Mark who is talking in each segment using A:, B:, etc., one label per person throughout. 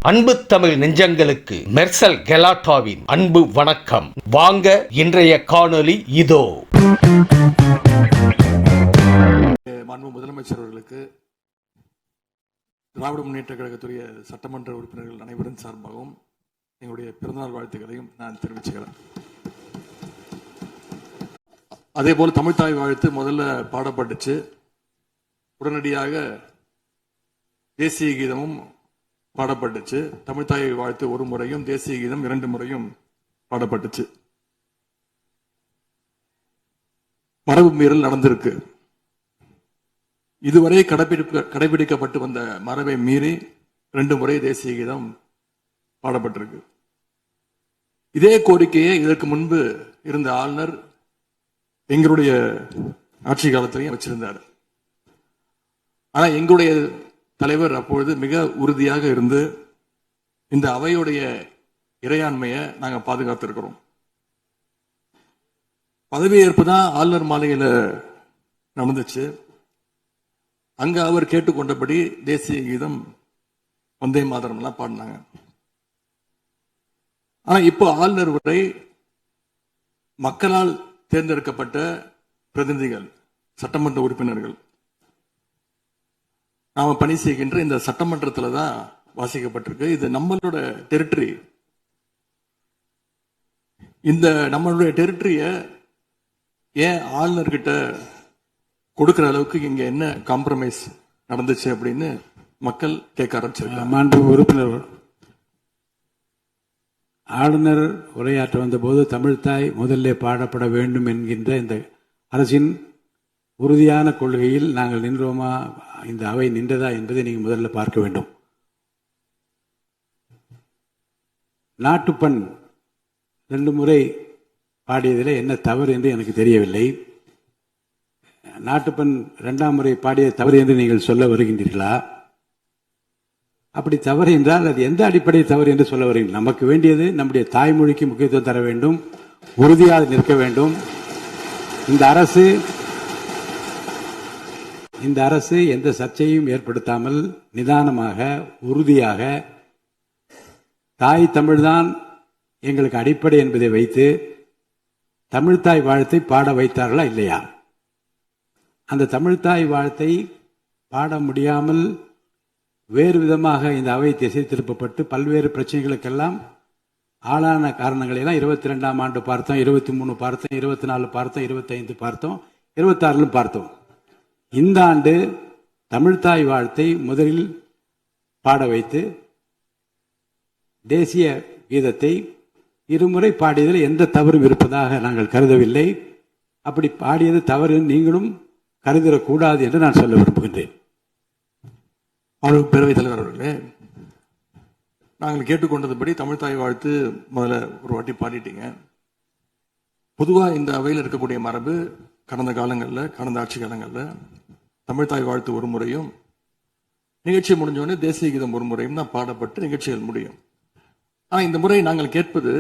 A: அன்பு தமிழ் நெஞ்சங்களுக்கு மெர்சல் கெலாட்டாவின் அன்பு வணக்கம். வாங்க இன்றைய காணொளி இதோ.
B: மாண்பு முதலமைச்சர் அவர்களுக்கு திராவிட முன்னேற்ற கழகத்துடைய சட்டமன்ற உறுப்பினர்கள் அனைவரின் சார்பாகவும் எங்களுடைய பிறந்தநாள் வாழ்த்துக்களையும் நான் தெரிவிச்சுக்கிறேன். அதே போல தமிழ்தாய் வாழ்த்து முதல்ல பாடப்பட்டுச்சு. உடனடியாக தேசிய கீதமும் பாடப்பட்டுச்சு. தமிழ்தாய் வாழ்த்து ஒரு முறையும் தேசிய கீதம் 2 முறையும் பாடப்பட்டுச்சு. மரபு மீறல் நடந்திருக்கு. இதுவரை கடைபிடிக்கப்பட்டு வந்த மரபை மீறி 2 முறை தேசிய கீதம் பாடப்பட்டிருக்கு. இதே கோரிக்கையை இதற்கு முன்பு இருந்த ஆளுநர் எங்களுடைய ஆட்சி காலத்திலையும் வச்சிருந்தார். ஆனா எங்களுடைய தலைவர் அப்பொழுது மிக உறுதியாக இருந்து இந்த அவையுடைய இறையாண்மையை நாங்கள் பாதுகாத்திருக்கிறோம். பதவியேற்பு தான் ஆளுநர் மாளிகையில நடந்துச்சு. அங்க அவர் கேட்டுக்கொண்டபடி தேசிய கீதம் வந்தே மாதரம் எல்லாம் பாடினாங்க. ஆனா இப்போ ஆளுநர் உரை மக்களால் தேர்ந்தெடுக்கப்பட்ட பிரதிநிதிகள், சட்டமன்ற உறுப்பினர்கள் நாம பணி செய்கின்ற இந்த சட்டமன்றத்தில் தான் வாசிக்கப்பட்டிருக்கு. இது நம்மளோட டெரிட்டரி. இந்த நம்மளுடைய டெரிட்டரிய ஏன் ஆளுநர்கிட்ட கொடுக்கிற அளவுக்கு இங்க என்ன காம்ப்ரமைஸ் நடந்துச்சு அப்படின்னு மக்கள் கேட்க ஆரம்பிச்சிருக்காங்க.
C: மாண்பு உறுப்பினர், ஆளுநர் உரையாற்ற வந்தபோது தமிழ்தாய் முதல்ல பாடப்பட வேண்டும் என்கின்ற இந்த அரசின் உறுதியான கொள்கையில் நாங்கள் நின்றோமா, இந்த அவை நின்றதா என்பதை நீங்கள் முதல்ல பார்க்க வேண்டும். நாட்டுப்பண் 2 முறை பாடியதில் என்ன தவறு என்று எனக்கு தெரியவில்லை. நாட்டுப்பண் 2ஆம் முறை பாடிய தவறு என்று நீங்கள் சொல்ல வருகின்றீர்களா? அப்படி தவறு என்றால் அது எந்த அடிப்படையில் தவறு என்று சொல்ல வருகிறீர்கள்? நமக்கு வேண்டியது நம்முடைய தாய்மொழிக்கு முக்கியத்துவம் தர வேண்டும், உறுதியாக நிற்க வேண்டும். இந்த அரசு எந்த சர்ச்சையும் ஏற்படுத்தாமல் நிதானமாக உறுதியாக தாய் தமிழ்தான் எங்களுக்கு அடிப்படை என்பதை வைத்து தமிழ்தாய் வாழ்த்தை பாட வைத்தார்களா இல்லையா? அந்த தமிழ்தாய் வாழ்த்தை பாட முடியாமல் வேறு விதமாக இந்த அவை திசை திருப்பப்பட்டு பல்வேறு பிரச்சனைகளுக்கெல்லாம் ஆளான காரணங்களை எல்லாம் 22ஆம் ஆண்டு பார்த்தோம், 23 பார்த்தோம், 24 பார்த்தோம், 25 பார்த்தோம், 26 பார்த்தோம். இந்த ஆண்டு தமிழ்தாய் வாழ்த்தை முதலில் பாட வைத்து தேசிய கீதத்தை 2 முறை பாடியதில் எந்த தவறும் இருப்பதாக நாங்கள் கருதவில்லை. அப்படி பாடியது தவறு நீங்களும் கருதிடக்கூடாது என்று நான் சொல்ல விரும்புகின்றேன்.
B: பேரவைத் தலைவர் அவர்களே, நாங்கள் கேட்டுக்கொண்டதுபடி தமிழ்தாய் வாழ்த்து முதல்ல ஒரு வாட்டி பாடிட்டீங்க. பொதுவாக இந்த அவையில் இருக்கக்கூடிய மரபு கடந்த காலங்களில், கடந்த ஆட்சி காலங்களில் தமிழ்தாய் வாழ்த்து ஒரு முறையும் நிகழ்ச்சி முடிஞ்சோடனே தேசிய கீதம் ஒரு முறையும் தான் பாடப்பட்டு நிகழ்ச்சிகள் முடியும். ஆனால் இந்த முறை நாங்கள் கேட்பது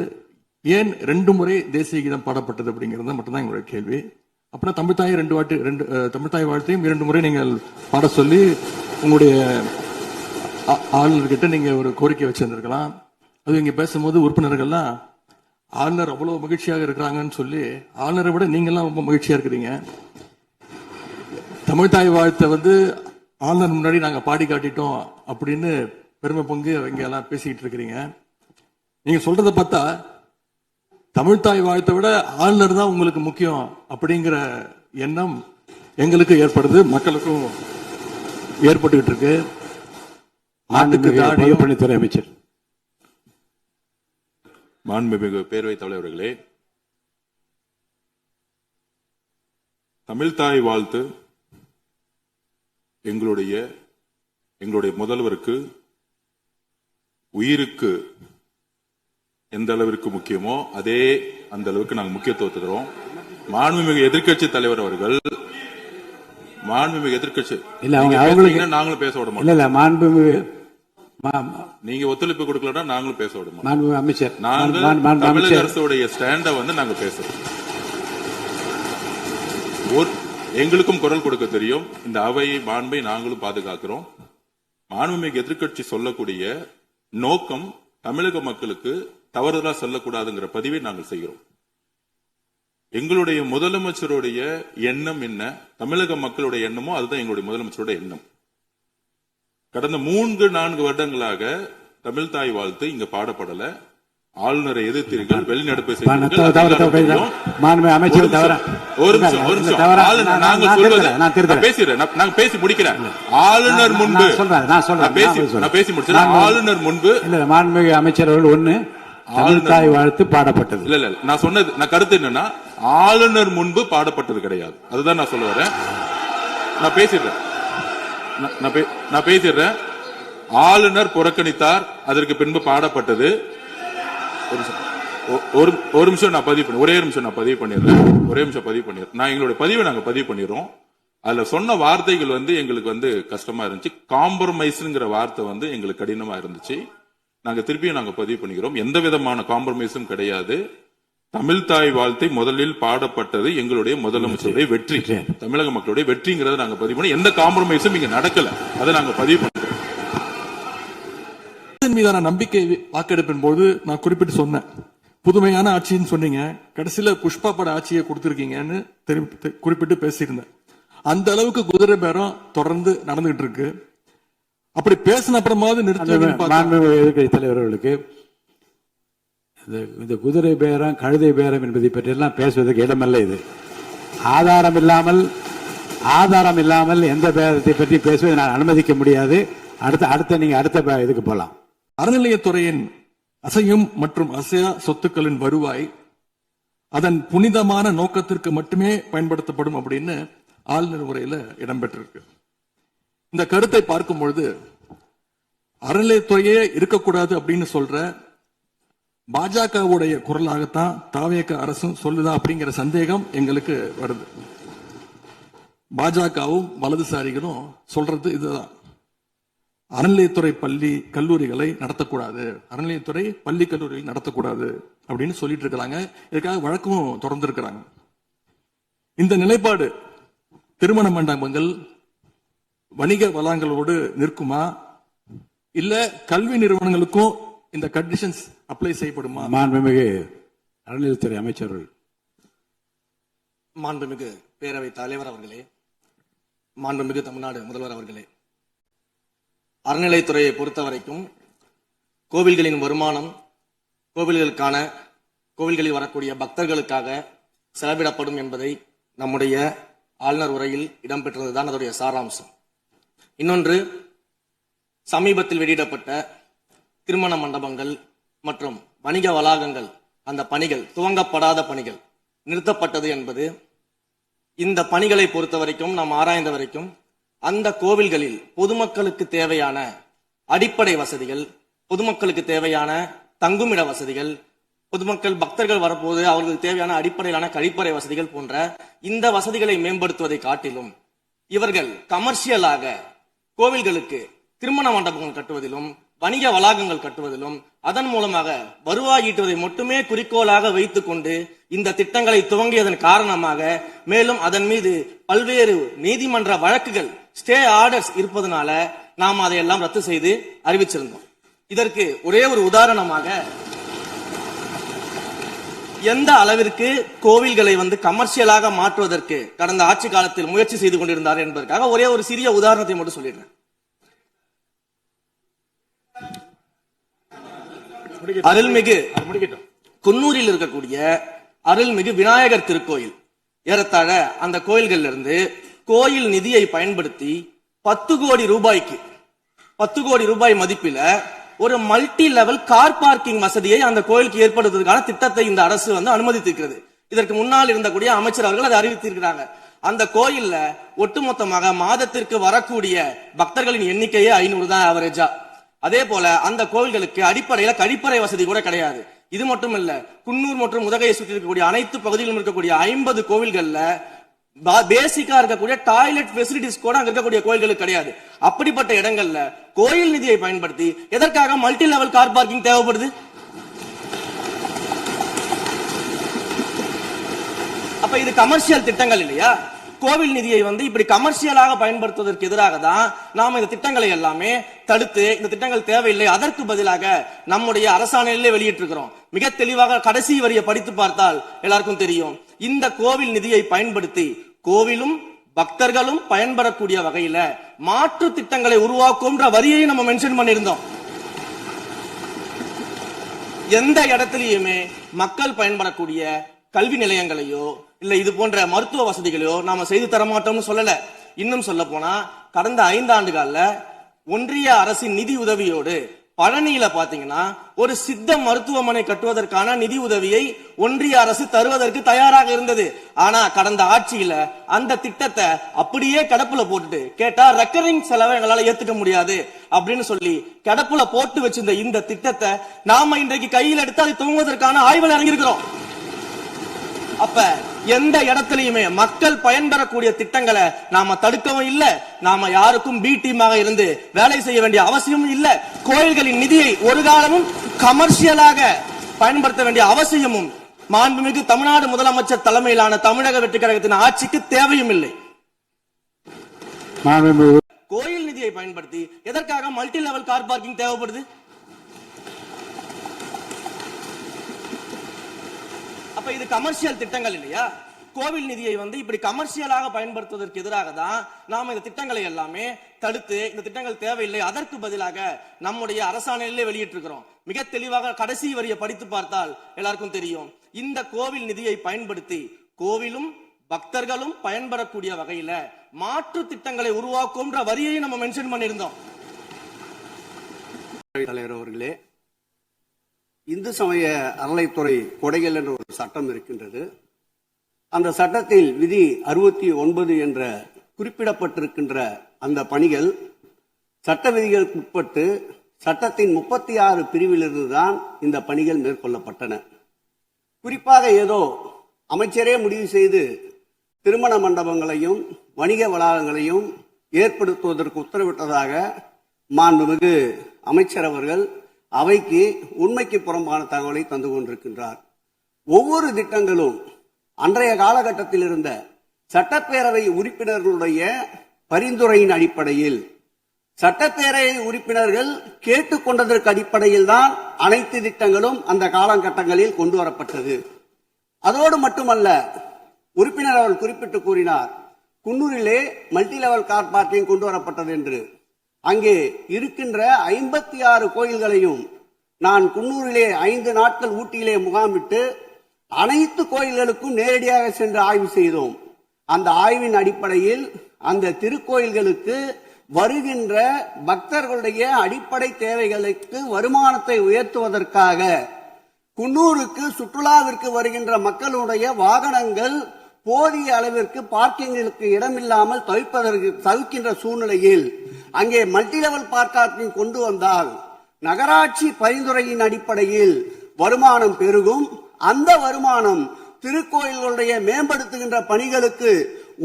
B: ஏன் 2 முறை தேசிய கீதம் பாடப்பட்டது அப்படிங்கிறது மட்டும்தான் எங்களுடைய கேள்வி. அப்படின்னா தமிழ்தாய் வாழ்த்தையும் 2 முறை நீங்கள் பாட சொல்லி உங்களுடைய ஆளுநர்கிட்ட நீங்க ஒரு கோரிக்கை வச்சிருந்திருக்கலாம். அது இங்க பேசும்போது உறுப்பினர்கள்லாம் ஆளுநர் அவ்வளவு மகிழ்ச்சியாக இருக்கிறாங்கன்னு சொல்லி ஆளுநரை விட நீங்கெல்லாம் ரொம்ப மகிழ்ச்சியா இருக்கிறீங்க. தமிழ்தாய் வாழ்த்தை ஆளுநர் முன்னாடி நாங்க பாடி காட்டிட்டோம் அப்படின்னு பெருமை பொங்கு இங்க எல்லாம் பேசிக்கிட்டு இருக்கிறீங்க. நீங்க சொல்றதை பார்த்தா தமிழ்தாய் வாழ்த்தை விட ஆளுநர் தான் உங்களுக்கு முக்கியம் அப்படிங்கிற எண்ணம் எங்களுக்கு ஏற்படுது, மக்களுக்கும் ஏற்பட்டுக்கிட்டு இருக்கு.
C: பொதுப்பணித்துறை அமைச்சர்.
D: மாண்புமிகு பேரவைத் தலைவர்களே, தமிழ்தாய் வாழ்த்து எங்களுடைய முதல்வருக்கு உயிருக்கு எந்த அளவிற்கு முக்கியமோ அதே அந்த அளவுக்கு நாங்கள் முக்கியத்துவம் தருவோம். மாண்புமிகு எதிர்க்கட்சி தலைவர் அவர்கள் எதிர்க்கட்சி நாங்களும் பேச விட மாட்டோம். நீங்க ஒத்துழைப்பு கொடுக்கலன்னா நாங்களும் பேச விட மாட்டோம்.
C: அமைச்சர்,
D: தமிழக அரசுடைய ஸ்டாண்ட நாங்க பேசுறோம். எங்களுக்கும் குரல் கொடுக்க தெரியும். இந்த அவையை மாண்பை நாங்களும் பாதுகாக்கிறோம். மாண்புமிகு எதிர்க்கட்சி சொல்லக்கூடிய நோக்கம் தமிழக மக்களுக்கு தவறுதலா சொல்லக்கூடாதுங்கிற பதிவை நாங்கள் செய்கிறோம். எங்களுடைய முதலமைச்சருடைய எண்ணம் என்ன, தமிழக மக்களுடைய எண்ணமோ அதுதான் எங்களுடைய முதலமைச்சருடைய எண்ணம். கடந்த 3-4 வருடங்களாக தமிழ் தாய் வாழ்த்து இங்க பாடப்படல. ஆளுநரை எதிர்த்தீர்கள், வெளிநடப்பு பேசி முடிக்கிறேன். ஆளுநர் முன்பு பேசி முடிச்சேன். ஆளுநர் முன்பு
C: மாண்புமிகு அமைச்சர் அவர்கள் ஒண்ணு தமிழ் தாய் வாழ்த்து பாடப்பட்டது.
D: இல்ல நான் சொன்னது, நான் கருத்து என்னன்னா ஆளுநர் முன்பு பாடப்பட்டது கிடையாது. அதுதான் நான் சொல்ல வரேன். நான் பேசிடுறேன். ஆளுநர் புறக்கணித்தார், அதற்கு பின்பு பாடப்பட்டது. ஒரு நிமிஷம் நான் பதிவு பண்ணி, ஒரே நிமிஷம் நான் பதிவு பண்ணிடுறேன். நான் எங்களுடைய பதிவை நாங்க பதிவு பண்ணிடுறோம். அதுல சொன்ன வார்த்தைகள் எங்களுக்கு கஷ்டமா இருந்துச்சு. காம்ப்ரமைஸ்ங்கிற வார்த்தை எங்களுக்கு கடினமா இருந்துச்சு. நாங்க திருப்பியும் நாங்க பதிவு பண்ணிக்கிறோம். எந்த விதமான காம்ப்ரமைஸும் கிடையாது. தமிழ் தாய் வாழ்த்தை முதலில் பாடப்பட்டது எங்களுடைய முதலமைச்சருடைய வெற்றி, தமிழக மக்களுடைய வெற்றிங்கிறத நாங்க பதிவு பண்ணி, எந்த காம்ப்ரமைஸும் இங்க நடக்கல. அதை நாங்க பதிவு பண்றோம்.
B: மீதான நம்பிக்கை வாக்கெடுப்பின் போது நான் குறிப்பிட்டு சொன்னேன், புதுமையான ஆட்சின்னு சொன்னீங்க, கடைசியில புஷ்பா பட ஆட்சியை கொடுத்திருக்கீங்கன்னு குறிப்பிட்டு பேசியிருந்தேன். அந்த அளவுக்கு குதிரை பேரம் தொடர்ந்து நடந்துகிட்டு இருக்கு. அப்படி பேசின அப்புறமாவது
C: எதிர்கட்சி தலைவர்களுக்கு இந்த குதிரை பேரம் கழுதை பேரம் என்பதை பற்றி எல்லாம் பேசுவதற்கு இடமல்ல. இது ஆதாரம் இல்லாமல் எந்த பேரத்தை பற்றி பேசுவதை நான் அனுமதிக்க முடியாது. அடுத்த இதுக்கு போலாம்.
B: அறநிலையத்துறையின் அசையும் மற்றும் அசையா சொத்துக்களின் வருவாய் அதன் புனிதமான நோக்கத்திற்கு மட்டுமே பயன்படுத்தப்படும் அப்படின்னு ஆளுநர் உரையில இடம்பெற்றிருக்கு. இந்த கருத்தை பார்க்கும் பொழுது அறநிலையத்துறையே இருக்கக்கூடாது அப்படின்னு சொல்ற பாஜகவுடைய குரலாகத்தான் தாவேக அரசும் சொல்லுதா அப்படிங்கிற சந்தேகம் எங்களுக்கு வருது. பாஜகவும் வலதுசாரிகளும் சொல்றது இதுதான், அறநிலையத்துறை பள்ளி கல்லூரிகளை நடத்தக்கூடாது, அறநிலையத்துறை பள்ளி கல்லூரிகள் நடத்தக்கூடாது அப்படின்னு சொல்லிட்டு இருக்கிறாங்க. இதுக்காக வழக்கும் தொடர்ந்து இருக்கிறாங்க. இந்த நிலைப்பாடு திருமண மண்டபங்கள் வணிக வளங்களோடு நிற்குமா, இல்ல கல்வி நிறுவனங்களுக்கும் இந்த கண்டிஷன்ஸ் அப்ளை செய்யப்படுமா?
C: மாண்புமிகு அறநிலையத்துறை அமைச்சர்கள்.
E: மாண்புமிகு பேரவை தலைவர் அவர்களே, மாண்புமிகு தமிழ்நாடு முதல்வர் அவர்களே, அறநிலைத்துறையை பொறுத்த வரைக்கும் கோவில்களின் வருமானம் கோவில்களில் வரக்கூடிய பக்தர்களுக்காக செலவிடப்படும் என்பதை நம்முடைய ஆளுநர் உரையில் இடம்பெற்றதுதான் அதனுடைய சாராம்சம். இன்னொன்று, சமீபத்தில் வெளியிடப்பட்ட திருமண மண்டபங்கள் மற்றும் வணிக வளாகங்கள், அந்த பணிகள் துவங்கப்படாத பணிகள் நிறுத்தப்பட்டது என்பது, இந்த பணிகளை பொறுத்த வரைக்கும் நாம் ஆராய்ந்த வரைக்கும் அந்த கோவில்களில் பொதுமக்களுக்கு தேவையான அடிப்படை வசதிகள், பொதுமக்களுக்கு தேவையான தங்குமிட வசதிகள், பொதுமக்கள் பக்தர்கள் வரப்போது அவர்களுக்கு தேவையான அடிப்படையிலான கழிப்பறை வசதிகள் போன்ற இந்த வசதிகளை மேம்படுத்துவதை காட்டிலும் இவர்கள் கமர்ஷியலாக கோவில்களுக்கு திருமண மண்டபங்கள் கட்டுவதிலும் வணிக வளாகங்கள் கட்டுவதிலும் அதன் மூலமாக வருவாய் ஈட்டுவதை மட்டுமே குறிக்கோளாக வைத்துக் கொண்டு இந்த திட்டங்களை துவங்கியதன் காரணமாக மேலும் அதன் மீது பல்வேறு நீதிமன்ற வழக்குகள், ஸ்டே ஆர்டர்ஸ் இருப்பதனால நாம் அதையெல்லாம் ரத்து செய்து அறிவிச்சிருந்தோம். இதற்கு ஒரே ஒரு உதாரணமாக, எந்த அளவிற்கு கோவில்களை கமர்ஷியலாக மாற்றுவதற்கு கடந்த ஆட்சி காலத்தில் முயற்சி செய்து கொண்டிருந்தார் என்பதற்காக ஒரே ஒரு சிறிய உதாரணத்தை மட்டும் சொல்லிடுறேன். அருள்மிகு குன்னூரில் இருக்கக்கூடிய அருள்மிகு விநாயகர் திருக்கோயில், ஏறத்தாழ அந்த கோயில்கள் இருந்து கோயில் நிதியை பயன்படுத்தி 10 கோடி ரூபாய் மதிப்பில ஒரு மல்டி லெவல் கார் பார்க்கிங் வசதியை அந்த கோயிலுக்கு ஏற்படுத்துவதற்கான திட்டத்தை இந்த அரசு அனுமதித்திருக்கிறது. இதற்கு முன்னால் இருந்தக்கூடிய அமைச்சர் அவர்கள் அதை அறிவித்திருக்கிறாங்க. அந்த கோயில்ல ஒட்டுமொத்தமாக மாதத்திற்கு வரக்கூடிய பக்தர்களின் எண்ணிக்கையே 500 தான் ஆவரேஜா. அதே போல அந்த கோவில்களுக்கு அடிப்படையில கழிப்பறை வசதி கூட கிடையாது. இது மட்டும் இல்ல, குன்னூர் மற்றும் உதகையை சுற்றி இருக்கக்கூடிய அனைத்து பகுதிகளிலும் இருக்கக்கூடிய 50 கோவில்கள்ல பேசிக்கா இருக்கக்கூடிய டாய்லெட் ஃபெசிலிட்டிஸ் கூட அங்க இருக்கக்கூடிய கோயில்களுக்கு கிடையாது. அப்படிப்பட்ட இடங்கள்ல கோயில் நிதியை பயன்படுத்தி எதற்காக மல்டி லெவல் கார் பார்க்கிங் தேவைப்படுது? அப்ப இது கமர்ஷியல் திட்டங்கள் இல்லையா? கோவில் நிதியை வந்து இப்படி கமர்ஷியலாக பயன்படுத்துவதற்கு எதிராக தான் நாம இந்த திட்டங்களை எல்லாமே தடுத்து இந்த திட்டங்கள் தேவையில்லை, அதற்கு பதிலாக நம்முடைய அரசாணையிலே வெளியிட்டிருக்கிறோம். மிக தெளிவாக கடைசி வரியை படித்து பார்த்தால் எல்லாருக்கும் தெரியும். இந்த கோவில் நிதியை பயன்படுத்தி கோவிலும் பக்தர்களும் பயன்பெறக்கூடிய வகையில மாற்று திட்டங்களை உருவாக்கும்ன்ற வரியை நம்ம மென்ஷன் பண்ணியிருந்தோம். எந்த இடத்திலையுமே மக்கள் பயன்படக்கூடிய கல்வி நிலையங்களையோ இல்ல இது போன்ற மருத்துவ வசதிகளையோ நாம செய்து தர மாட்டோம்னு சொல்லல. இன்னும் சொல்ல போனா கடந்த 5 ஆண்டுகள்ல ஒன்றிய அரசின் நிதி உதவியோடு பழனியில பாத்தீங்கன்னா ஒரு சித்த மருத்துவமனை கட்டுவதற்கான நிதி உதவியை ஒன்றிய அரசு தருவதற்கு தயாராக இருந்தது. ஆனா கடந்த ஆட்சியில அந்த திட்டத்தை அப்படியே கிடப்புல போட்டுட்டு கேட்டா ரெக்கரிங் செலவை எங்களால ஏத்துக்க முடியாது அப்படின்னு சொல்லி கிடப்புல போட்டு வச்சிருந்த இந்த திட்டத்தை நாம இன்றைக்கு கையில் எடுத்து அதை துவங்குவதற்கான ஆய்வில் இறங்கியிருக்கிறோம். அப்ப எந்த இடத்திலையுமே மக்கள் பயன்பெறக்கூடிய திட்டங்களை நாம தடுக்கவும் இல்ல, நாம யாருக்கும் பி டீமாக இருந்து வேலை செய்ய வேண்டிய அவசியமும் இல்ல. கோயில்களின் நிதியை ஒரு காலமும் கமர்ஷியலாக பயன்படுத்த வேண்டிய அவசியமும் மாண்புமிகு தமிழ்நாடு முதலமைச்சர் தலைமையிலான தமிழக வெற்றி கழகத்தின் ஆட்சிக்கு தேவையும் இல்லை. கோயில் நிதியை பயன்படுத்தி எதற்காக மல்டி லெவல் கார் பார்க்கிங் தேவைப்படுது? அப்ப இது கமர்ஷியல் திட்டங்கள் இல்லையா? கோவில் நிதியை வந்து இப்படி கமர்ஷியலாக பயன்படுத்துவதற்கு எதிராக தான் நாம இந்த திட்டங்களை எல்லாமே தடுத்து இந்த திட்டங்கள் தேவையில்லை, அதற்கு பதிலாக நம்முடைய அரசாணையிலே வெளியிட்டிருக்கிறோம். மிக தெளிவாக கடைசி வரியை படித்து பார்த்தால் எல்லாருக்கும் தெரியும். இந்த கோவில் நிதியை பயன்படுத்தி கோவிலும் பக்தர்களும் பயன்பெறக்கூடிய வகையில மாற்று திட்டங்களை உருவாக்கும்ன்ற வரியை நம்ம மென்ஷன் பண்ணியிருந்தோம்.
F: தலைவர் அவர்களே, இந்து சமய அறநிலைத்துறை கொடைகள் என்ற ஒரு சட்டம் இருக்கின்றது. அந்த சட்டத்தில் விதி 69 என்ற குறிப்பிடப்பட்டிருக்கின்ற அந்த பணிகள் சட்ட விதிகளுக்கு உட்பட்டு சட்டத்தின் 36 பிரிவிலிருந்து தான் இந்த பணிகள் மேற்கொள்ளப்பட்டன. குறிப்பாக ஏதோ அமைச்சரே முடிவு செய்து திருமண மண்டபங்களையும் வணிக வளாகங்களையும் ஏற்படுத்துவதற்கு உத்தரவிட்டதாக மாண்புமிகு அமைச்சர் அவர்கள் அவைக்கு உண்மைக்கு புறம்பான தகவலை தந்து கொண்டிருக்கின்றார். ஒவ்வொரு திட்டங்களும் அன்றைய காலகட்டத்தில் இருந்த சட்டப்பேரவை உறுப்பினர்களுடைய பரிந்துரையின் அடிப்படையில் சட்டப்பேரவை உறுப்பினர்கள் கேட்டுக்கொண்டதற்கு அடிப்படையில் தான் அனைத்து திட்டங்களும் அந்த காலகட்டங்களில் கொண்டு வரப்பட்டது. அதோடு மட்டுமல்ல, உறுப்பினர் அவர்கள் குறிப்பிட்டு கூறினார், குன்னூரிலே மல்டி லெவல் கார் பார்க்கிங் கொண்டு வரப்பட்டது என்று. அங்கே இருக்கின்ற 56 கோயில்களையும் நான் குன்னூரிலே 5 நாட்கள் ஊட்டியிலே முகாமிட்டு அனைத்து கோயில்களுக்கும் நேரடியாக சென்று ஆய்வு செய்தோம். அந்த ஆய்வின் அடிப்படையில் அந்த திருக்கோயில்களுக்கு வருகின்ற பக்தர்களுடைய அடிப்படை தேவைகளுக்கு வருமானத்தை உயர்த்துவதற்காக குன்னூருக்கு சுற்றுலாவிற்கு வருகின்ற மக்களுடைய வாகனங்கள் போதிய அளவிற்கு பார்க்கிங்களுக்கு இடமில்லாமல் தவிக்கின்ற சூழ்நிலையில் அங்கே மல்டி லெவல் பார்க்கிங் கொண்டு வந்தால் நகராட்சி பரிந்துரையின் அடிப்படையில் வருமானம் பெருகும். அந்த வருமானம் திருக்கோயில்களுடைய மேம்படுத்துகின்ற பணிகளுக்கு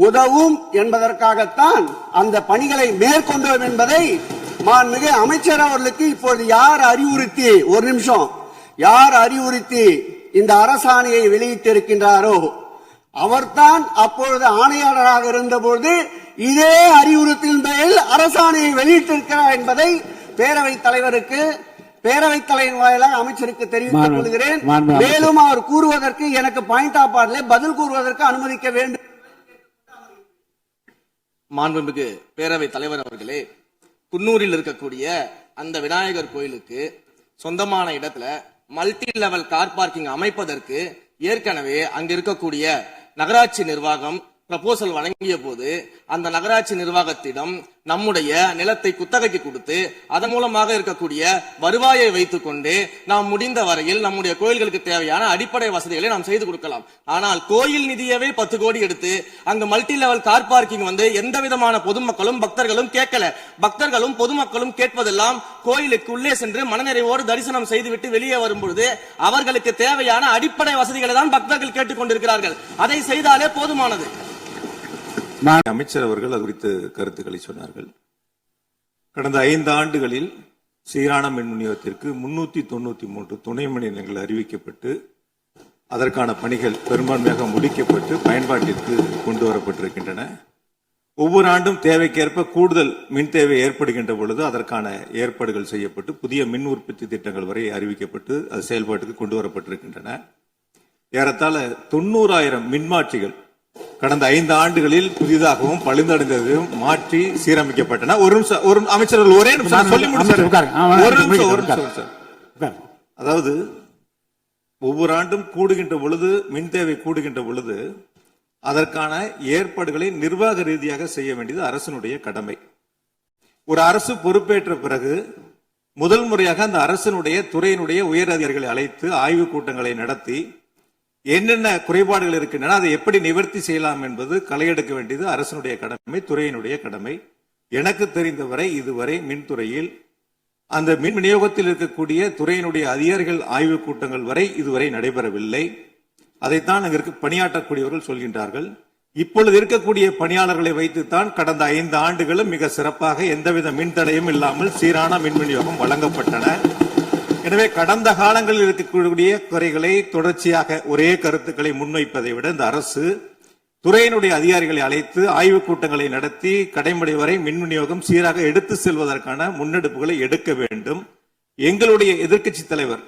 F: உதவும் என்பதற்காகத்தான் அந்த பணிகளை மேற்கொண்டோம் என்பதை மாண்புமிகு அமைச்சர் அவர்களுக்கு இப்பொழுது யார் அறிவுறுத்தி இந்த அரசாணையை வெளியிட்டிருக்கின்றாரோ அவர்தான் அப்பொழுது ஆணையாளராக இருந்தபோது இதே அறிவுறுத்தின் பேரில் அரசாணையை வெளியிட்டிருக்கிறார் என்பதை பேரவைத் தலைவர் வாயிலாக அமைச்சருக்கு தெரிவித்துக் கொள்கிறேன். மேலும் அவர் கூறுவதற்கு எனக்கு பாயிண்ட் ஆஃப் ஆர்டர்ல பதில் கூறுவதற்கு அனுமதிக்க வேண்டும்.
E: மாண்புமிகு பேரவைத் தலைவர் அவர்களே, குன்னூரில் இருக்கக்கூடிய அந்த விநாயகர் கோயிலுக்கு சொந்தமான இடத்துல மல்டி லெவல் கார் பார்க்கிங் அமைப்பதற்கு ஏற்கனவே அங்க இருக்கக்கூடிய நகராட்சி நிர்வாகம் ப்ரப்போசல் வழங்கிய போது அந்த நகராட்சி நிர்வாகத்திடம் நம்முடைய நிலத்தை குத்தகைக்கு கொடுத்து அதன் மூலமாக இருக்கக்கூடிய வருவாயை வைத்துக் கொண்டு நாம் முடிந்த வரையில் நம்முடைய கோயில்களுக்கு தேவையான அடிப்படை வசதிகளை நாம் செய்து கொடுக்கலாம். ஆனால் கோயில் நிதியவே 10 கோடி எடுத்து அங்கு மல்டி லெவல் கார் பார்க்கிங் வந்து எந்த விதமான பொதுமக்களும் பக்தர்களும் கேட்கல. பக்தர்களும் பொதுமக்களும் கேட்பதெல்லாம் கோயிலுக்கு உள்ளே சென்று மனநிறைவோடு தரிசனம் செய்துவிட்டு வெளியே வரும்பொழுது அவர்களுக்கு தேவையான அடிப்படை வசதிகளை தான் பக்தர்கள் கேட்டுக் கொண்டிருக்கிறார்கள். அதை செய்தாலே போதுமானது.
G: அமைச்சர் அவர்கள் அது குறித்து கருத்துக்களை சொன்னார்கள். கடந்த 5 ஆண்டுகளில் சீரான மின் விநியோகத்திற்கு 393 துணை மின் நிலையங்கள் அறிவிக்கப்பட்டு அதற்கான பணிகள் பெரும்பான்மையாக முடிக்கப்பட்டு பயன்பாட்டிற்கு கொண்டு வரப்பட்டிருக்கின்றன. ஒவ்வொரு ஆண்டும் தேவைக்கேற்ப கூடுதல் மின் தேவை ஏற்படுகின்ற பொழுது அதற்கான ஏற்பாடுகள் செய்யப்பட்டு புதிய மின் உற்பத்தி திட்டங்கள் வரை அறிவிக்கப்பட்டு அது செயல்பாட்டுக்கு கொண்டு வரப்பட்டிருக்கின்றன. ஏறத்தாழ 90,000 மின்மாற்றிகள் கடந்த 5 ஆண்டுகளில் புதிதாகவும் பழுந்தடைந்ததையும் மாற்றி சீரமைக்கப்பட்டன. ஒரு நிமிஷம், ஒரு அமைச்சர்கள் ஒரே நிமிஷம் சொல்லி முடிச்சு. அதாவது ஒவ்வொரு ஆண்டும் கூடுகின்ற பொழுது மின் தேவை கூடுகின்ற பொழுது அதற்கான ஏற்பாடுகளை நிர்வாக ரீதியாக செய்ய வேண்டியது அரசினுடைய கடமை. ஒரு அரசு பொறுப்பேற்ற பிறகு முதல் முறையாக அந்த அரசினுடைய துறையினுடைய உயர் அதிகாரிகளை அழைத்து ஆய்வுக் கூட்டங்களை நடத்தி என்னென்ன குறைபாடுகள் இருக்கின்றன அதை எப்படி நிவர்த்தி செய்யலாம் என்பது களையெடுக்க வேண்டியது அரசினுடைய கடமை, துறையினுடைய கடமை. எனக்கு தெரிந்தவரை இதுவரை மின்துறையில் அந்த மின் விநியோகத்தில் இருக்கக்கூடிய துறையினுடைய அதிகாரிகள் ஆய்வுக் கூட்டங்கள் வரை இதுவரை நடைபெறவில்லை. அதைத்தான் அங்கிருக்கு பணியாற்றக்கூடியவர்கள் சொல்கின்றார்கள். இப்பொழுது இருக்கக்கூடிய பணியாளர்களை வைத்துத்தான் கடந்த 5 ஆண்டுகளும் மிக சிறப்பாக எந்தவித மின்தடையும் இல்லாமல் சீரான மின் விநியோகம் வழங்கப்பட்டன. எனவே கடந்த காலங்களில் இருக்கக்கூடிய குறைகளை தொடர்ச்சியாக ஒரே கருத்துக்களை முன்வைப்பதை விட இந்த அரசு துறையினுடைய அதிகாரிகளை அழைத்து ஆய்வுக் கூட்டங்களை நடத்தி கடைமுறை வரை மின் விநியோகம் சீராக எடுத்து செல்வதற்கான முன்னெடுப்புகளை எடுக்க வேண்டும். எங்களுடைய எதிர்க்கட்சி தலைவர்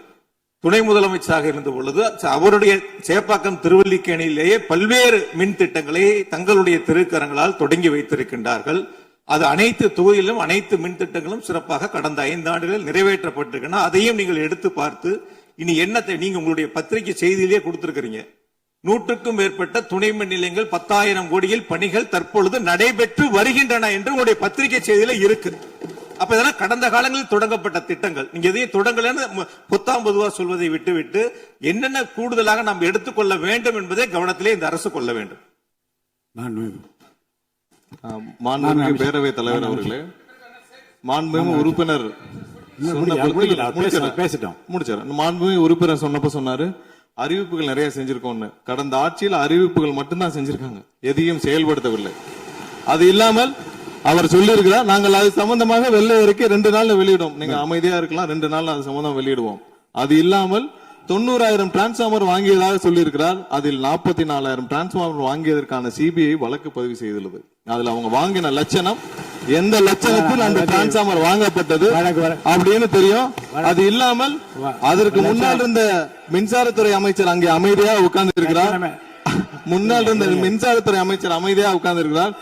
G: துணை முதலமைச்சராக இருந்த பொழுது அவருடைய சேப்பாக்கம் திருவல்லிக்கேணியிலேயே பல்வேறு மின் திட்டங்களை தங்களுடைய திருக்கரங்களால் தொடங்கி வைத்திருக்கின்றார்கள். அது அனைத்து தொகுதியிலும் அனைத்து மின் திட்டங்களும் சிறப்பாக கடந்த 5 ஆண்டுகளில் நிறைவேற்றப்பட்டிருக்கின்றன. அதையும் நீங்கள் எடுத்து பார்த்து இனி என்னத்தை நீங்க உங்களுடைய பத்திரிகை செய்தியிலேயே கொடுத்திருக்கிறீங்க. 100க்கும் மேற்பட்ட துணை மின் நிலையங்கள் 10,000 கோடியில் பணிகள் தற்பொழுது நடைபெற்று வருகின்றன என்று உங்களுடைய பத்திரிகை செய்தியில இருக்கு. அப்ப இதெல்லாம் கடந்த காலங்களில் தொடங்கப்பட்ட திட்டங்கள். நீங்க எதையும் தொடங்கலன்னு பொத்தாம் பொதுவா சொல்வதை விட்டுவிட்டு என்னென்ன கூடுதலாக நாம் எடுத்துக்கொள்ள வேண்டும் என்பதை கவனத்திலே இந்த அரசு கொள்ள வேண்டும்.
H: மாண்புமிகு பேரவைத் தலைவர் அவர்களே, மாண்புமிகு உறுப்பினர் மாண்புமிகு உறுப்பினர் சொன்னப்ப சொன்னாரு அறிவிப்புகள் நிறைய செஞ்சிருக்கோம்னு. கடந்த ஆட்சியில் அறிவிப்புகள் மட்டும்தான் செஞ்சிருக்காங்க, எதையும் செயல்படுத்தவில்லை. அது இல்லாமல் அவர் சொல்லியிருக்கிறார் நாங்கள் அது சம்பந்தமாக வெள்ளை அறிக்கை 2 நாள்ல வெளியிடுவோம். நீங்க அமைதியா இருக்கலாம், 2 நாள் அது சம்பந்தம் வெளியிடுவோம். அது இல்லாமல் 90,000 டிரான்ஸ்பார்மர் வாங்கியதாக சொல்லியிருக்கிறார். அதில் 44,000 டிரான்ஸ்பார்மர் வாங்கியதற்கான சிபிஐ வழக்கு பதிவு செய்துள்ளது. அதுல அவங்க வாங்கின லட்சணம், எந்த லட்சணத்தில் அந்த டிரான்ஸ்பார்மர் வாங்கப்பட்டது அப்படின்னு தெரியும். அது இல்லாமல் அதற்கு முன்னால் இருந்த மின்சாரத்துறை அமைச்சர் அங்கே அமைதியா உட்கார்ந்து இருக்கிறார். முன்னால் இருந்த மின்சாரத்துறை அமைச்சர் அமைதியா உட்கார்ந்து இருக்கிறார்.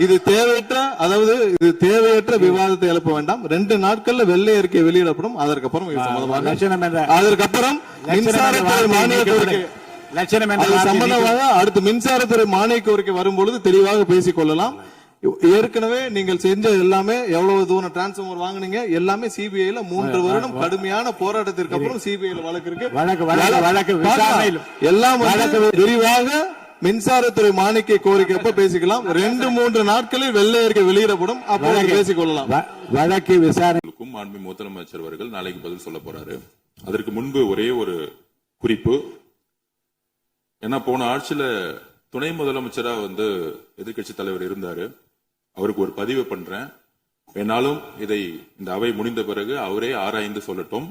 H: இது தேவையற்ற, அதாவது இது தேவையற்ற விவாதத்தை எழுப்ப வேண்டாம். 2 நாட்கள்ல வெள்ளை அறிக்கை வெளியிடப்படும். அதற்கப்புறம் அதற்கப்புறம் மின்சாரத்துறை மானிய கோரிக்கை சம்பந்தமாக அடுத்து மின்சாரத்துறை மானிய கோரிக்கை வரும்பொழுது தெளிவாக பேசிக் கொள்ளலாம். ஏற்கனவே நீங்கள் செஞ்ச எல்லாமே எவ்வளவு தூரம் டிரான்ஸ்பார்மர் வாங்குனீங்க எல்லாமே சிபிஐல 3 வருடம் கடுமையான போராட்டத்திற்கு அப்புறம் சிபிஐல வழக்கு இருக்கு. எல்லாம் விரிவாக மின்சாரத்துறை மானிய கோரிக்கை அப்ப பேசிக்கலாம். 2-3 நாட்களில் வெள்ளை அறிக்கை வெளியிடப்படும், அப்போ பேசிக் கொள்ளலாம்.
C: வழக்கு விசாரணை
D: மாண்புமிகு முதலமைச்சர் அவர்கள் நாளைக்கு பதில் சொல்ல போறாரு. அதற்கு முன்பு ஒரே ஒரு குறிப்பு. ஏன்னா போன ஆட்சியில துணை முதலமைச்சரா எதிர்கட்சி தலைவர் இருந்தாரு. அவருக்கு ஒரு பதிவு பண்றேன். என்னாலும் இதை இந்த அவை முடிந்த பிறகு அவரே ஆராய்ந்து சொல்லட்டும்.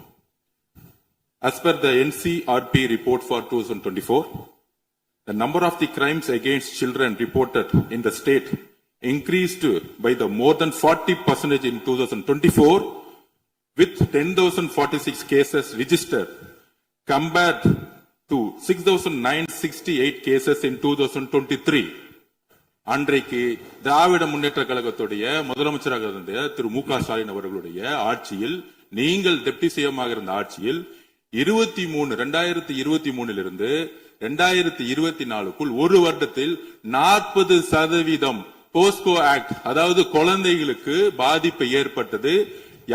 D: As per the NCRP report for 2024, the number of the crimes against children reported in the state increased by the more than 40% in 2024, with 10,046 cases registered compared to 6,968 cases in 2023. அன்றைக்கு திராவிட முன்னேற்ற கழகத்துடைய முதலமைச்சராக இருந்த திரு மு.க. ஸ்டாலின் அவர்களுடைய ஆட்சியில், நீங்கள் டெப்டி சிஎம்மாக இருந்த ஆட்சியில் 2023 இருந்து 2024க்குள் ஒரு வருடத்தில் 40% போஸ்கோ ஆக்ட், அதாவது குழந்தைகளுக்கு பாதிப்பு ஏற்பட்டது.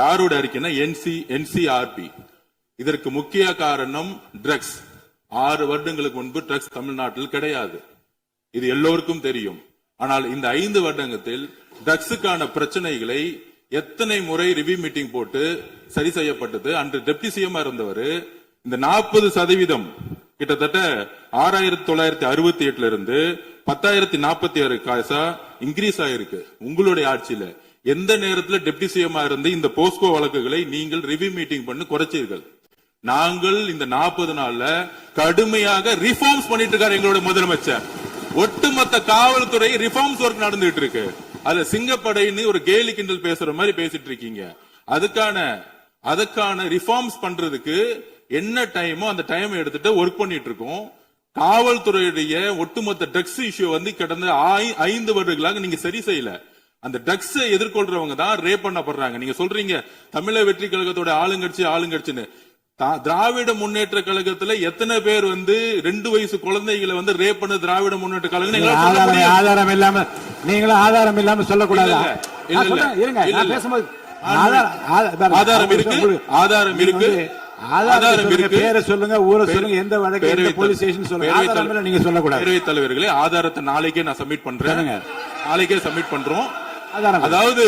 D: யாரோட அறிக்கைன்னா NCRP. இதற்கு முக்கிய காரணம் ட்ரக்ஸ். 6 வருடங்களுக்கு முன்பு ட்ரக்ஸ் தமிழ்நாட்டில் கிடையாது, இது எல்லோருக்கும் தெரியும். ஆனால் இந்த 5 வருடத்தில் ட்ரக்ஸுக்கான பிரச்சனைகளை எத்தனை முறை ரிவ்யூ மீட்டிங் போட்டு சரி செய்யப்பட்டது. அன்று டெப்டி சிஎம் இருந்தவர் இந்த 40% கிட்டத்தட்ட 6,968 இருந்து 10,046 காசா இன்கிரீஸ் ஆயிருக்கு. உங்களுடைய ஆட்சியில எந்த நேரத்தில் டெப்டி சிஎம் இருந்து இந்த போஸ்கோ வழக்குகளை நீங்கள் ரிவ்யூ மீட்டிங் பண்ணி குறைச்சீர்கள்? நாங்கள் இந்த 40 நாள்ல கடுமையாக ரிஃபார்ம்ஸ் பண்ணிட்டு இருக்காரு எங்களுடைய முதலமைச்சர். ஒட்டுமொத்த காவல்துறை ரிஃபார்ம்ஸ் ஒர்க் நடந்துட்டு இருக்கு. அதுல சிங்கப்படைன்னு ஒரு கேலி கிண்டல் பேசுற மாதிரி பேசிட்டு இருக்கீங்க. அதுக்கான ரிஃபார்ம்ஸ் பண்றதுக்கு என்ன டைமோ அந்த டைம் எடுத்துட்டு ஒர்க் பண்ணிட்டு இருக்கோம். காவல்துறையுடைய ஒட்டுமொத்த ட்ரக்ஸ் இஷ்யூ வந்து கடந்த 5 வருடங்களாக நீங்க சரி செய்யல. அந்த ட்ரக்ஸ் எதிர்கொள்றவங்க தான் ரேப் பண்ணப்படுறாங்க. நீங்க சொல்றீங்க தமிழக வெற்றி கழகத்தோட ஆளுங்கட்சின்னு. திராவிட முன்னேற்ற கழகத்துல எத்தனை பேர் வந்து 2 வயசு குழந்தைகளை வந்து ரேப் பண்ண திராவிட முன்னேற்ற கழகம்
C: ஆதாரம் இல்லாம நீங்களும் ஆதாரம் இல்லாம சொல்லக்கூடாது.
D: ஆதாரம் இருக்கு.
C: பேரை சொல்லுங்க, ஊரை சொல்லுங்க, எந்த வழக்கு, போலீஸ் ஸ்டேஷன் சொல்லுங்க. நீங்க சொல்லக்கூடாது.
D: பேரவைத் தலைவர்களே, ஆதாரத்தை நாளைக்கே நான் சப்மிட் பண்றேன். நாளைக்கே சப்மிட் பண்றோம். அதாவது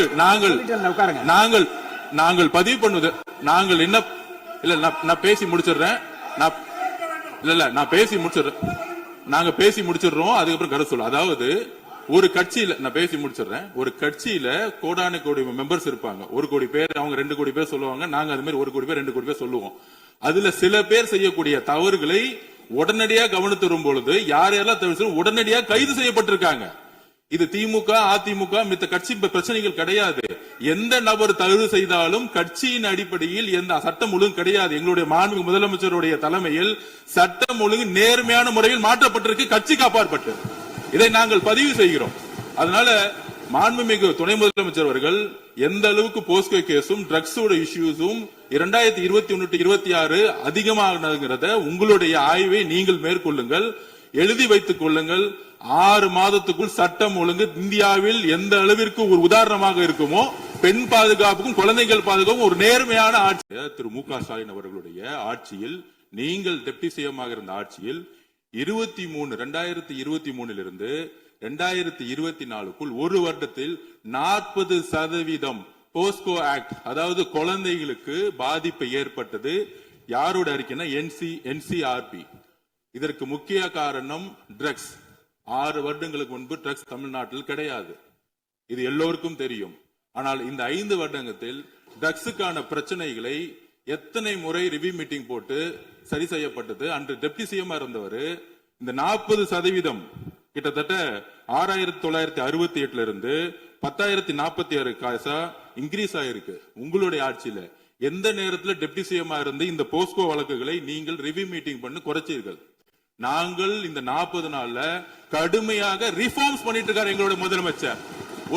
D: நாங்கள் பதிவு பண்ணுவது நாங்கள் என்ன இல்ல நான் பேசி முடிச்சிடுறேன். நாங்க பேசி முடிச்சிடுறோம். அதுக்கப்புறம் கருத்து சொல்ல. அதாவது ஒரு கட்சியில நான் பேசி முடிச்சிடுறேன். ஒரு கட்சியில கோடான கோடி மெம்பர்ஸ் இருப்பாங்க. 1 கோடி பேர், அவங்க 2 கோடி பேர் சொல்லுவாங்க. நாங்க அது மாதிரி 1 கோடி பேர் 2 கோடி பேர் சொல்லுவோம். அதுல சில பேர் செய்யக்கூடிய தவறுகளை உடனடியாக கவனித்து வரும் பொழுது யார் யாரெல்லாம் தவிர உடனடியாக கைது செய்யப்பட்டிருக்காங்க. இது திமுக, அதிமுக மித்த கட்சி பிரச்சனைகள் கிடையாது. எந்த நபர் தவறு செய்தாலும் கட்சியின் அடிப்படையில் எந்த சட்டம் ஒழுங்கு கிடையாது. எங்களுடைய மாண்புமிகு முதலமைச்சருடைய தலைமையில் சட்டம் ஒழுங்கு நேர்மையான முறையில் மாற்றப்பட்டிருக்கு, கட்சிக்கு அப்பாற்பட்டு. இதை நாங்கள் பதிவு செய்கிறோம். அதனால மாண்புமிகு துணை முதலமைச்சர் அவர்கள் எந்த அளவுக்கு போஸ்கோ கேஸும் ட்ரக்ஸோட இஷ்யூஸும் 2021-26 அதிகமாகிறத உங்களுடைய ஆய்வை நீங்கள் மேற்கொள்ளுங்கள், எழுதி வைத்துக் கொள்ளுங்கள். 6 மாதத்துக்குள் சட்டம் ஒழுங்கு இந்தியாவில் எந்த அளவிற்கு ஒரு உதாரணமாக இருக்குமோ பெண் பாதுகாப்புக்கும் குழந்தைகள் பாதுகாப்புக்கும் ஒரு நேர்மையான ஆட்சி. திரு மு.க. ஸ்டாலின் அவர்களுடைய ஆட்சியில், நீங்கள் டெப்டி சிஎம்மாக இருந்த ஆட்சியில் 2023 2024க்குள் ஒரு வருடத்தில் 40% போஸ்கோ ஆக்ட், அதாவது குழந்தைகளுக்கு பாதிப்பு ஏற்பட்டது. யாரோட அறிக்கைன்னா NCRP. இதற்கு முக்கிய காரணம் ட்ரக்ஸ். 6 வருடங்களுக்கு முன்பு ட்ரக்ஸ் தமிழ்நாட்டில் கிடையாது. இது எல்லோருக்கும் தெரியும். ஆனால் இந்த 5 வருடத்தில் ட்ரக்ஸுக்கான பிரச்சனைகளை எத்தனை முறை ரிவ்யூ மீட்டிங் போட்டு சரி செய்யப்பட்டது. அன்று டெப்டி சிஎம் இருந்தவர் இந்த 40% கிட்டத்தட்ட 6,968 இருந்து 10,046 காசா இன்க்ரீஸ் ஆயிருக்கு. உங்களுடைய ஆட்சியில எந்த நேரத்தில் டெப்டி சிஎம் இருந்து இந்த போஸ்கோ வழக்குகளை நீங்கள் ரிவ்யூ மீட்டிங் பண்ணி குறைச்சீர்கள்? நாங்கள் இந்த 40 நாள்ல கடுமையாக ரிஃபார்ம்ஸ் பண்ணிட்டு இருக்காரு எங்களுடைய முதலமைச்சர்.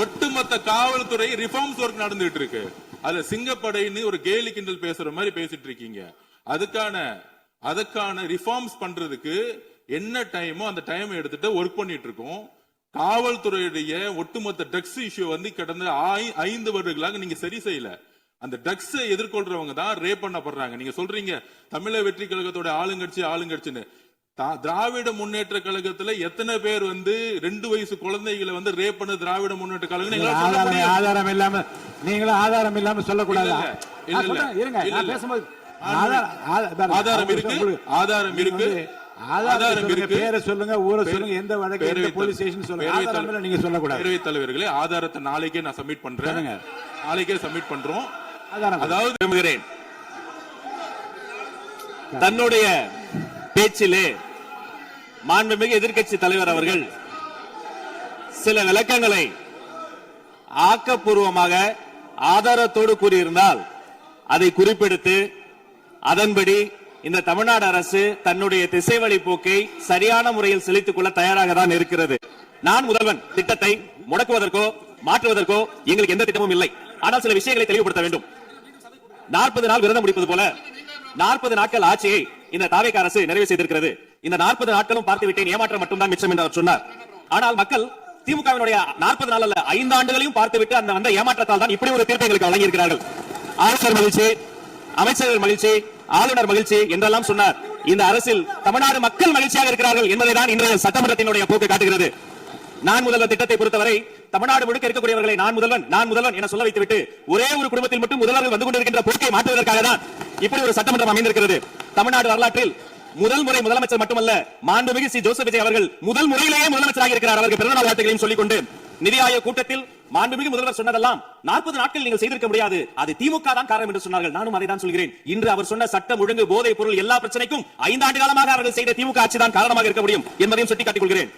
D: ஒட்டுமொத்த காவல்துறை ரிஃபார்ம்ஸ் ஒர்க் நடந்துட்டு இருக்கு. அதுல சிங்கப்படைன்னு ஒரு கேலி கிண்டல் பேசுற மாதிரி பேசிட்டு இருக்கீங்க. அதுக்கான ரிஃபார்ம்ஸ் பண்றதுக்கு என்ன டைமோ அந்த டைம் எடுத்துட்டு ஒர்க் பண்ணிட்டு இருக்கோம். காவல்துறையுடைய ஒட்டுமொத்த ட்ரக்ஸ் இஷ்யூ வந்து கடந்த 5 வருடங்களாக நீங்க சரி செய்யல. அந்த ட்ரக்ஸ் எதிர்கொள்றவங்க தான் ரேப் பண்ணப்படுறாங்க. நீங்க சொல்றீங்க தமிழக வெற்றி கழகத்தோட ஆளுங்கட்சின்னு. திராவிட முன்னேற்ற கழகத்துல எத்தனை பேர் வந்து 2 வயசு குழந்தைகளை வந்து ரேப் பண்ண திராவிட முன்னேற்ற கழகம்?
C: ஆதாரம் இல்லாம நீங்களும் ஆதாரம் இல்லாம சொல்லக்கூடாது.
D: ஆதாரம் இருக்கு.
C: பேரை சொல்லுங்க, ஊரை சொல்லுங்க, எந்த வழக்கு, போலீஸ் ஸ்டேஷன் சொல்லுங்க. நீங்க சொல்லக்கூடாது.
D: பேரவைத் தலைவர்களே, ஆதாரத்தை நாளைக்கே நான் சப்மிட் பண்றேன். நாளைக்கே சப்மிட் பண்றோம். அதாவது
I: தன்னுடைய பேச்சிலே மாண்புமிகு எதிர்க்கட்சி தலைவர் அவர்கள் சில விளக்கங்களை ஆக்கப்பூர்வமாக ஆதாரத்தோடு கூறியிருந்தால் அதை குறிப்பெடுத்து அதன்படி இந்த தமிழ்நாடு அரசு தன்னுடைய திசை வழி போக்கை சரியான முறையில் செலுத்திக் கொள்ள தயாராக தான் இருக்கிறது. நான் முதல்வன் திட்டத்தை முடக்குவதற்கோ மாற்றுவதற்கோ எங்களுக்கு எந்த திட்டமும் இல்லை. ஆனால் சில விஷயங்களை தெளிவுபடுத்த வேண்டும். 40 நாள் விரதம் முடிப்பது போல 40 நாட்கள் ஆட்சியை இந்த தாவேக அரசு நிறைவு செய்திருக்கிறது. இந்த 40 நாட்களும் பார்த்து விட்டேன், ஏமாற்றம் மட்டும்தான் மிச்சம் என்று அவர் சொன்னார். ஆனால் மக்கள் திமுகவினுடைய 40 நாள் அல்ல 5 ஆண்டுகளையும் பார்த்துவிட்டு அந்த ஏமாற்றத்தால் தான் இப்படி ஒரு தீர்ப்பை எங்களுக்கு வழங்கி இருக்கிறார்கள். ஆளுநர் மகிழ்ச்சி, அமைச்சர்கள் மகிழ்ச்சி, ஆளுநர் மகிழ்ச்சி என்றெல்லாம் சொன்னார். இந்த அரசில் தமிழ்நாடு மக்கள் மகிழ்ச்சியாக இருக்கிறார்கள் என்பதை தான் இன்றைய சட்டமன்றத்தினுடைய போக்கு காட்டுகிறது. நான் முதல்வர் திட்டத்தை பொறுத்தவரை தமிழ்நாடு முழுக்க இருக்கக்கூடியவர்களை நான் முதல்வன் என சொல்ல வைத்துவிட்டு ஒரே ஒரு குடும்பத்தில் மட்டும் முதல்வர்கள் வந்து கொண்டிருக்கின்ற போக்கை மாற்றுவதற்காக தான் இப்படி ஒரு சட்டமன்றம் அமைந்திருக்கிறது. தமிழ்நாடு வரலாற்றில் முதல் முறை முதலமைச்சர் மட்டுமல்ல, மாண்புமிகு சி. ஜோசப் விஜய் அவர்கள் முதல் முறையிலேயே முதலமைச்சராக இருக்கிறார். அவருக்கு பிறந்தநாள் வாழ்த்துக்களையும் சொல்லிக் கொண்டு நிதி ஆயோக் கூட்டத்தில் மாண்புமிகு முதல்வர் சொன்னதெல்லாம் 40 நாட்கள் நீங்கள் செய்திருக்க முடியாது, அது திமுக தான் காரணம் என்று சொன்னார்கள். நானும் அதை தான் சொல்கிறேன். இன்று அவர் சொன்ன சட்டம் ஒழுங்கு போதை பொருள் எல்லா பிரச்சனைக்கும் 5 ஆண்டு காலமாக அவர்கள் செய்த திமுக ஆட்சி தான் காரணமாக இருக்க முடியும் என்பதையும் சுட்டிக்காட்டிக் கொள்கிறேன்.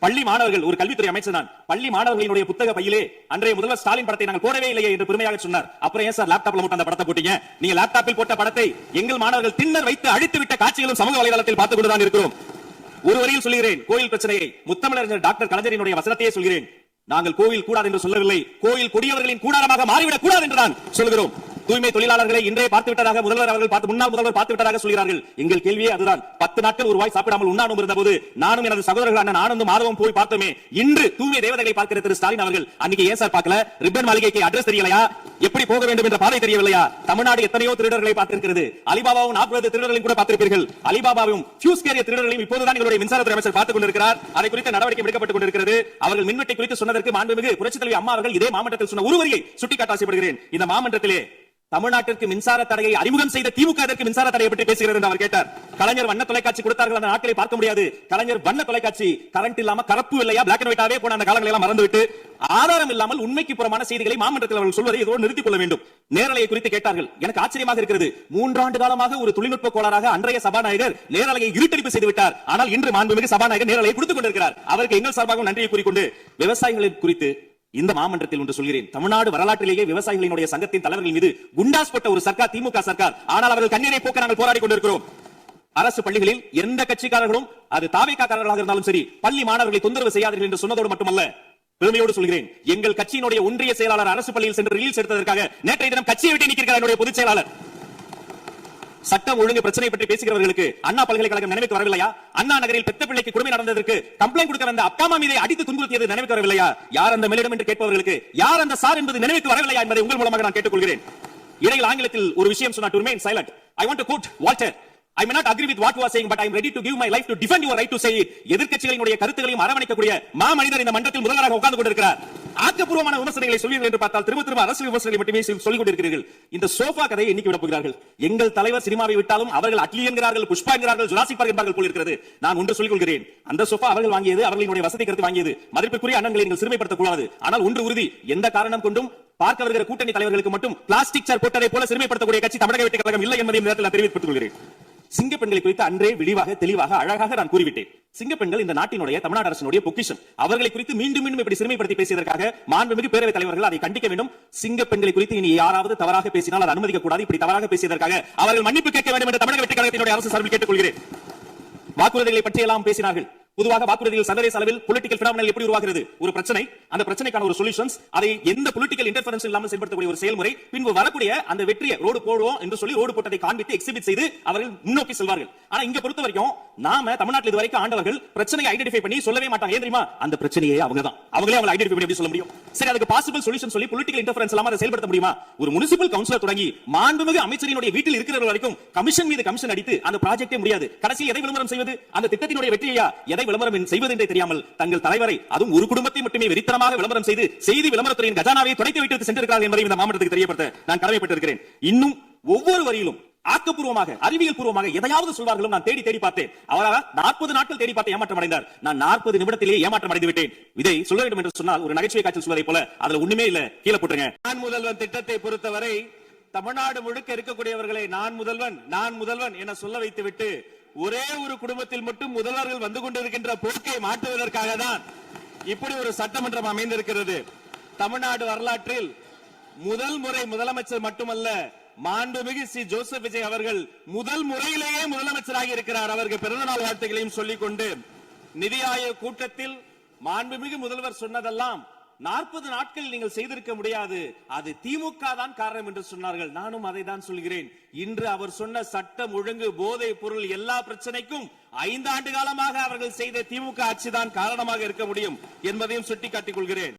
I: பள்ளி மாணவர்கள், ஒரு கல்வித்துறை அமைச்சர் தான், பள்ளி மாணவர்களுடைய புத்தக பையிலே அன்றைய முதல்வர் ஸ்டாலின் படத்தை நாங்கள் போடவே இல்லையே என்று பெருமையாக சொன்னார். அப்புறம் ஏன் சார் லேப்டாப்ல மட்டும் அந்த படத்தை போட்டீங்க? நீங்க லேப்டாப்பில் போட்ட படத்தை எங்கள் மாணவர்கள் திண்ணர் வைத்து அழித்து விட்ட காட்சிகளும் சமூக வலைதளத்தில் பார்த்துக் கொண்டுதான் இருக்கிறோம். ஒரு வரியில் சொல்கிறேன், கோயில் பிரச்சனையை முத்தமிழர் டாக்டர் கலைஞரினுடைய வசனத்தையே சொல்கிறேன். நாங்கள் கோயில் கூடாது என்று சொல்லவில்லை, கோயில் கொடியவர்களின் கூடாரமாக மாறிவிடக் கூடாது என்று தான் சொல்கிறோம். தூய்மை தொழிலாளர்களை இன்றே பார்த்து விட்டதாக முதல்வர் அவர்கள் முன்னாள் முதல்வர் பார்த்து விட்டதாக சொல்கிறார்கள். எங்கள் கேள்வியே அதுதான். 10 நாட்கள் ஒரு வாய் சாப்பிடாமல் உண்ணாணும் இருந்தபோது நானும் எனது சகோதரர்களான ஆனந்தும் மாதவம் போய் பார்த்தோமே. இன்று தூய்மை தேவதைகளை பார்க்கிற திரு ஸ்டாலின் அவர்கள் அன்னைக்கு ஏன் சார் பார்க்கல? ரிப்பன் மாளிகைக்கு அட்ரஸ் தெரியலையா? எப்படி போக வேண்டும் என்ற பாதை தெரியவில்லையா? தமிழ்நாடு எத்தனையோ திருடர்களை பார்த்திருக்கிறது. அலிபாபாவும் 40 திருடர்களையும் கூட பார்த்திருப்பீர்கள். அலிபாபாவும் ஃபியூஸ் கேரியர் திருடர்களையும் இப்போதுதான் எங்களுடைய மின்சாரத்துறை அமைச்சர் பார்த்துக் கொண்டிருக்கிறார். அதை குறித்த நடவடிக்கை எடுக்கப்பட்டுக் கொண்டிருக்கிறது. அவர்கள் மின்வெட்டை குறித்து சொன்னதற்கு மாண்புமிகு புரட்சித் தலைவி அம்மா அவர்கள் இதே மாமன்றத்தில் சொன்ன ஒரு வரியை சுட்டிக்காட்ட ஆசைப்படுகிறேன். இந்த மாமன்றத்திலே தமிழ்நாட்டிற்கு மின்சார தடையை அறிமுகம் செய்த திமுக அதற்கு மின்சார தடையை பற்றி பேசுகிறது என்று அவர் கேட்டார். கலைஞர் வண்ண தொலைக்காட்சி கொடுத்தார்கள், அந்த நாட்களை பார்க்க முடியாது. கலைஞர் வண்ண தொலைக்காட்சி கரண்ட் இல்லாம கருப்பு இல்லையா பிளாக் அண்ட் ஒயிட்டாவே போன அந்த காலங்களை எல்லாம் மறந்துவிட்டு ஆதாரம் இல்லாமல் உண்மைக்கு புறமான செய்திகளை மாமன்றத்தில் அவர்கள் சொல்வதை இதோடு நிறுத்திக் கொள்ள வேண்டும். நேரலையை குறித்து கேட்டார்கள். எனக்கு ஆச்சரியமாக இருக்கிறது. 3 ஆண்டு காலமாக ஒரு தொழில்நுட்ப கோளாறாக அன்றைய சபாநாயகர் நேரலையை இருட்டடிப்பு செய்து விட்டார். ஆனால் இன்று மாண்புமிகு சபாநாயகர் நேரலையை கொடுத்துக் கொண்டிருக்கிறார். அவருக்கு எங்கள் சார்பாக நன்றியை கூறிக்கொண்டு விவசாயிகளை குறித்து இந்த மாமன்றத்தில் ஒன்று சொல்கிறேன். தமிழ்நாடு வரலாற்றிலேயே விவசாயிகளினுடைய சங்கத்தின் தலைவர்கள் மீது குண்டாஸ் போட்ட ஒரு சர்க்கார் திமுக சர்க்கார். ஆனால் அவர்கள் கண்ணீரை போக்க நாங்கள் போராடி கொண்டிருக்கிறோம். அரசு பள்ளிகளில் எந்த கட்சிக்காரர்களும், அது தாவேக்காரர்களாக இருந்தாலும் சரி, பள்ளி மாணவர்களை தொந்தரவு செய்யாதீர்கள் என்று சொன்னதோடு மட்டுமல்ல, பெருமையோடு சொல்கிறேன், எங்கள் கட்சியினுடைய ஒன்றிய செயலாளர் அரசு பள்ளியில் சென்று ரிலீஸ் எடுத்ததற்காக நேற்றைய தினம் கட்சியை விட்டு நீக்கிறார் என்னுடைய பொதுச் செயலாளர். சட்டம் ஒழுங்கு பிரச்சனை பற்றி பேசுகிறவர்களுக்கு அண்ணா பல்கலைக்கழகம் நினைவுக்கு வரவில்லையா? அண்ணா நகரில் பெத்த பிள்ளைக்கு கொடுமை நடந்ததற்கு கம்ப்ளைண்ட் கொடுக்க வந்த அப்பா அம்மா மீதை அடித்து துன்புறுத்தியது நினைவுக்கு வரவில்லையா? யார் அந்த மேலிடம் என்று கேட்பவர்களுக்கு யார் அந்த சார் என்பது நினைவுக்கு வரவில்லையா என்பதை உங்கள் மூலமாக நான் கேட்டுக்கொள்கிறேன். இடையில் ஆங்கிலத்தில் ஒரு விஷயம் சொன்னார், to remain silent. I want to quote Walter. I may not agree with what you are saying, but I am ready to give my life to defend your right to say it. எதிர்க்கட்சிகளினுடைய கருத்துக்களையும் அரவணைக்கக்கூடிய மாமனிதர் இந்த மன்றத்தில் முதல்வராக உட்கார்ந்து கொண்டிருக்கிறார். ஆக்கப்பூர்வமான விமர்சனங்களை சொல்வீர்கள் என்று பார்த்தால் திரும்ப அரசு விமர்சனங்களை மட்டுமே சொல்லிக் கொண்டிருக்கிறீர்கள். இந்த சோஃபா கதையை எண்ணிக்கி விடப் போகிறார்கள். எங்கள் தலைவர் சினிமாவை விட்டாலும் அவர்கள் அட்லி என்கிறார்கள், புஷ்பா என்கிறார்கள், ஜுராசிக் பார்க் என்பார்கள் போல் இருக்கிறது. நான் ஒன்று சொல்லிக் கொள்கிறேன், அந்த சோஃபா அவர்கள் வாங்கியது, அவர்களுடைய வசதி கருத்து வாங்கியது. மதிப்பிற்குரிய அண்ணன்களை நீங்கள் சிறுமைப்படுத்தக் கூடாது. ஆனால் ஒன்று உறுதி, எந்த காரணம் கொண்டும் பார்க்க வருகிற கூட்டணி தலைவர்களுக்கு மட்டும் பிளாஸ்டிக் சேர் போட்டதை போல சிறுமைப்படுத்தக்கூடிய கட்சி தமிழக வெற்றி கழகம் இல்லை என்பதையும் நேரத்தில் தெரிவித்துக் கொள்கிறேன். சிங்க பெண்களை குறித்து அன்றே விரிவாக தெளிவாக அழகாக நான் கூறிவிட்டேன். சிங்க பெண்கள் இந்த நாட்டினுடைய தமிழ்நாடு அரசினுடைய பொக்கிஷம். அவர்களை குறித்து மீண்டும் மீண்டும் இப்படி சிறுமைப்படுத்தி பேசியதற்காக மாண்புமிகு பேரவைத் தலைவர்கள் அதை கண்டிக்க வேண்டும். சிங்க பெண்களை குறித்து இனி யாராவது தவறாக பேசினால் அதை அனுமதிக்க கூடாது. இப்படி தவறாக பேசியதற்காக அவர்கள் மன்னிப்பு கேட்க வேண்டும் என்று தமிழக வெற்றி கழகத்தினுடைய அரசு சார்பில் கேட்டுக்கொள்கிறேன். வாக்குறுதிகளை பற்றி எல்லாம் பேசினார்கள். பொதுவாக வாக்குறுதிகள் சர்வதேச அளவில் பொலிட்டிக்கல் பினாமினல் எப்படி உருவாகிறது? ஒரு பிரச்சனை, அந்த பிரச்சனைக்கான ஒரு சொல்யூஷன்ஸ், அதை எந்த பொலிட்டிக்கல் இன்டர்ஃபரன்ஸ் இல்லாமல் செயல்படுத்தக்கூடிய ஒரு செயல்முறை, பின்பு வரக்கூடிய அந்த வெற்றியை ரோடு போடுவோம் என்று சொல்லி ரோடு போட்டதை காண்பித்து எக்ஸிபிட் செய்து அவர்கள் முன்னோக்கி செல்வார்கள். ஆனா இங்க பொறுத்த வரைக்கும் நாம தமிழ்நாட்டில் இதுவரைக்கும் ஆண்டவர்கள் பிரச்சனையை ஐடென்டிஃபை பண்ணி சொல்லவே மாட்டாங்க. ஏன் தெரியுமா? அந்த பிரச்சனையே அவங்களே அவங்களை ஐடென்டிஃபை பண்ணி எப்படி சொல்ல முடியும்? சரி, அதுக்கு பாசிபிள் சொல்யூஷன் சொல்லி பொலிட்டிக்கல் இன்டர்ஃபரன்ஸ் இல்லாம அதை செயல்படுத்த முடியுமா? ஒரு முனிசிபல் கவுன்சிலர் தொடங்கி மாண்புமிகு அமைச்சரினுடைய வீட்டில் இருக்கிறவர்கள் வரைக்கும் கமிஷன் மீது கமிஷன் அடித்து அந்த ப்ராஜெக்டே முடியாது. கடைசியில் எதை விளம்பரம் செய்வது? அந்த திட்டத்தினுடைய வெற்றியா எதை விளம்பரம் செய்வது தெரியாமல் தங்கள் தலைவரை, அதுவும் ஒரு குடும்பத்தை மட்டுமே வெறித்தனமாக விளம்பரம் செய்து செய்தி விளம்பரத்துறையின் கஜானாவை துடைத்து விட்டு சென்றிருக்கிறார்கள் என்பதை இந்த மாவட்டத்துக்கு தெரியப்படுத்த நான் கடமைப்பட்டிருக்கிறேன். இன்னும் ஒவ்வொரு வரியிலும் ஆக்கப்பூர்வமாக அறிவியல் பூர்வமாக எதையாவது சொல்வார்களோ நான் தேடி தேடி பார்த்தேன். அவராக 40 நாட்கள் தேடி பார்த்து ஏமாற்றம் அடைந்தார். நான் 40 நிமிடத்திலேயே ஏமாற்றம் அடைந்து விட்டேன். இதை சொல்ல வேண்டும் என்று சொன்னால் ஒரு நகைச்சுவை காட்சியில் சொல்வதை போல அதுல ஒண்ணுமே இல்ல, கீழே போட்டுருங்க. நான் முதல்வன் திட்டத்தை பொறுத்தவரை தமிழ்நாடு முழுக்க இருக்கக்கூடியவர்களை நான் முதல்வன் என சொல்ல வைத்து விட்டு ஒரே ஒரு குடும்பத்தில் மட்டும் முதல்வர்கள் வந்து கொண்டிருக்கின்ற போக்கை மாற்றுவதற்காக தான் இப்படி ஒரு சட்டமன்றம் அமைந்திருக்கிறது. தமிழ்நாடு வரலாற்றில் முதல் முறை முதலமைச்சர் மட்டுமல்ல, மாண்புமிகு சி ஜோசப் விஜய் அவர்கள் முதல் முறையிலேயே முதலமைச்சராக இருக்கிறார். அவருக்கு பிறந்தநாள் வாழ்த்துக்களையும் சொல்லிக் கொண்டு, நிதி ஆயோக் கூட்டத்தில் மாண்புமிகு முதல்வர் சொன்னதெல்லாம் 40 நாட்கள் நீங்கள் செய்திருக்க முடியாது, அது திமுக தான் காரணம் என்று சொன்னார்கள். நானும் அதை தான் சொல்கிறேன். இன்று அவர் சொன்ன சட்டம் ஒழுங்கு போதை பொருள் எல்லா பிரச்சனைக்கும் 5 ஆண்டு காலமாக அவர்கள் செய்த திமுக ஆட்சி தான் காரணமாக இருக்க முடியும் என்பதையும் சுட்டிக்காட்டிக் கொள்கிறேன்.